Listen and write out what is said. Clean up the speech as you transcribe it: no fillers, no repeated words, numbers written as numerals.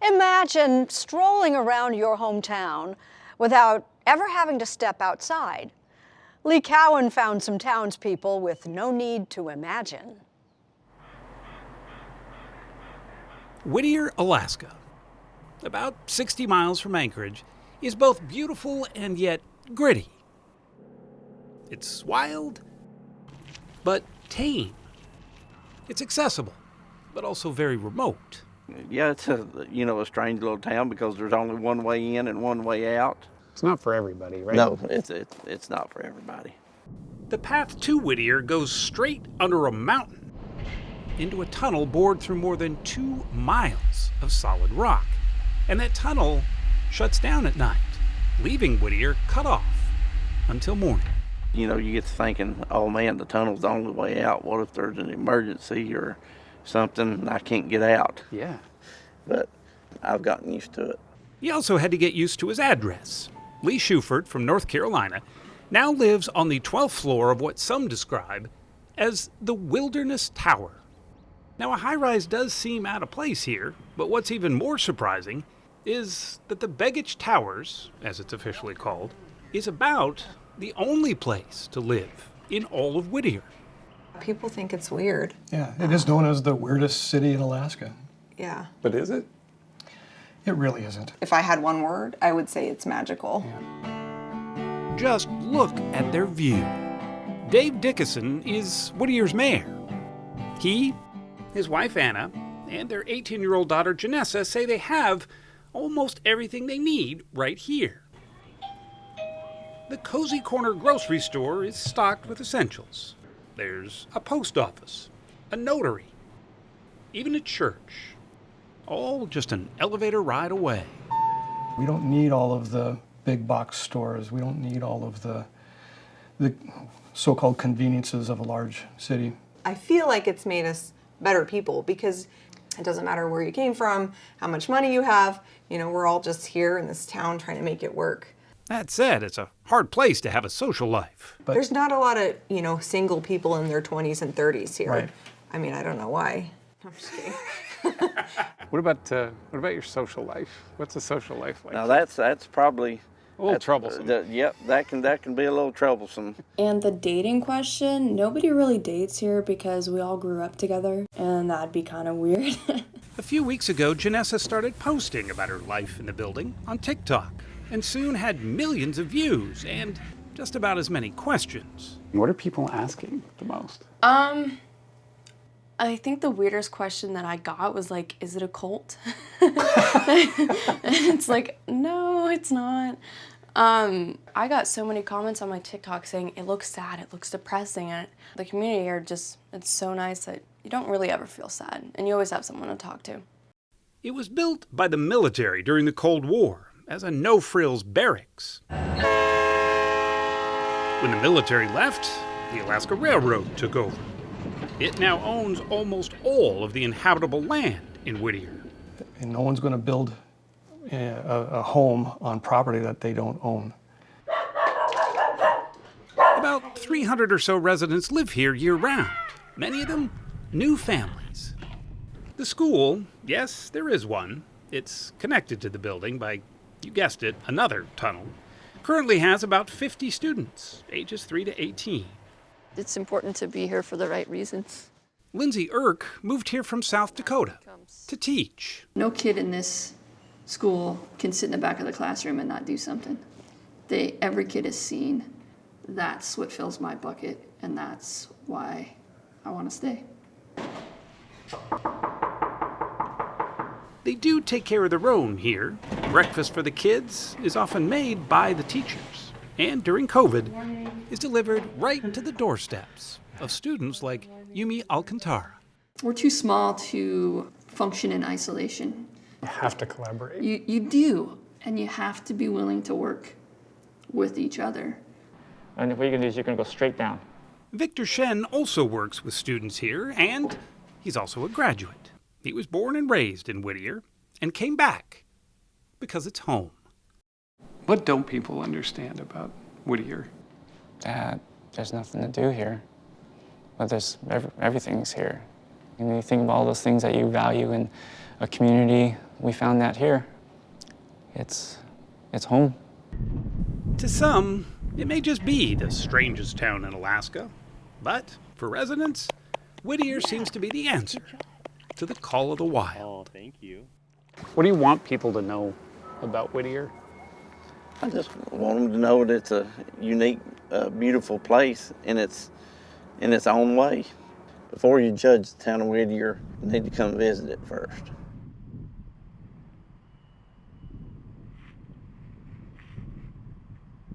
Imagine strolling around your hometown without ever having to step outside. Lee Cowan found some townspeople with no need to imagine. Whittier, Alaska, about 60 miles from Anchorage, is both beautiful and yet gritty. It's wild, but tame. It's accessible, but also very remote. Yeah, it's a strange little town because there's only one way in and one way out. It's not for everybody, right? No, it's not for everybody. The path to Whittier goes straight under a mountain into a tunnel bored through more than 2 miles of solid rock. And that tunnel shuts down at night, leaving Whittier cut off until morning. You get to thinking, oh man, the tunnel's the only way out. What if there's an emergency or something and I can't get out? Yeah. But I've gotten used to it. He also had to get used to his address. Lee Shuford from North Carolina now lives on the 12th floor of what some describe as the Wilderness Tower. Now, a high-rise does seem out of place here, but what's even more surprising is that the Begich Towers, as it's officially called, is about the only place to live in all of Whittier. People think it's weird. Yeah, it is known as the weirdest city in Alaska. Yeah. But is it? It really isn't. If I had one word, I would say it's magical. Yeah. Just look at their view. Dave Dickinson is Whittier's mayor. He, his wife Anna, and their 18-year-old daughter Janessa say they have almost everything they need right here. The Cozy Corner grocery store is stocked with essentials. There's a post office, a notary, even a church. All just an elevator ride away. We don't need all of the big box stores. We don't need all of the so-called conveniences of a large city. I feel like it's made us better people because it doesn't matter where you came from, how much money you have, we're all just here in this town trying to make it work. That said, it's a hard place to have a social life. But there's not a lot of, single people in their 20s and 30s here. Right. I mean, I don't know why. I'm just kidding. What about your social life? What's a social life like? Now that's probably a little troublesome. Yep, that can be a little troublesome. And the dating question, nobody really dates here because we all grew up together, and that'd be kind of weird. A few weeks ago, Janessa started posting about her life in the building on TikTok, and soon had millions of views and just about as many questions. What are people asking the most? I think the weirdest question that I got was like, is it a cult? And it's like, no, it's not. I got so many comments on my TikTok saying, it looks sad, it looks depressing. And the community here it's so nice that you don't really ever feel sad. And you always have someone to talk to. It was built by the military during the Cold War as a no-frills barracks. When the military left, the Alaska Railroad took over. It now owns almost all of the inhabitable land in Whittier. And no one's going to build a home on property that they don't own. About 300 or so residents live here year-round, many of them new families. The school, yes, there is one. It's connected to the building by, you guessed it, another tunnel. Currently has about 50 students, ages 3 to 18. It's important to be here for the right reasons. Lindsay Irk moved here from South Dakota to teach. No kid in this school can sit in the back of the classroom and not do something. Every kid is seen. That's what fills my bucket, and that's why I want to stay. They do take care of their own here. Breakfast for the kids is often made by the teachers, and during COVID, is delivered right to the doorsteps of students like Yumi Alcantara. We're too small to function in isolation. You have to collaborate. You do, and you have to be willing to work with each other. And what you're going to do is you're going to go straight down. Victor Shen also works with students here, and he's also a graduate. He was born and raised in Whittier and came back because it's home. What don't people understand about Whittier? That there's nothing to do here, but everything's here. And you think of all those things that you value in a community, we found that here. It's home. To some, it may just be the strangest town in Alaska. But for residents, Whittier seems to be the answer to the call of the wild. Oh, thank you. What do you want people to know about Whittier? I just want them to know that it's a unique, beautiful place in its own way. Before you judge the town of Whittier, you need to come visit it first.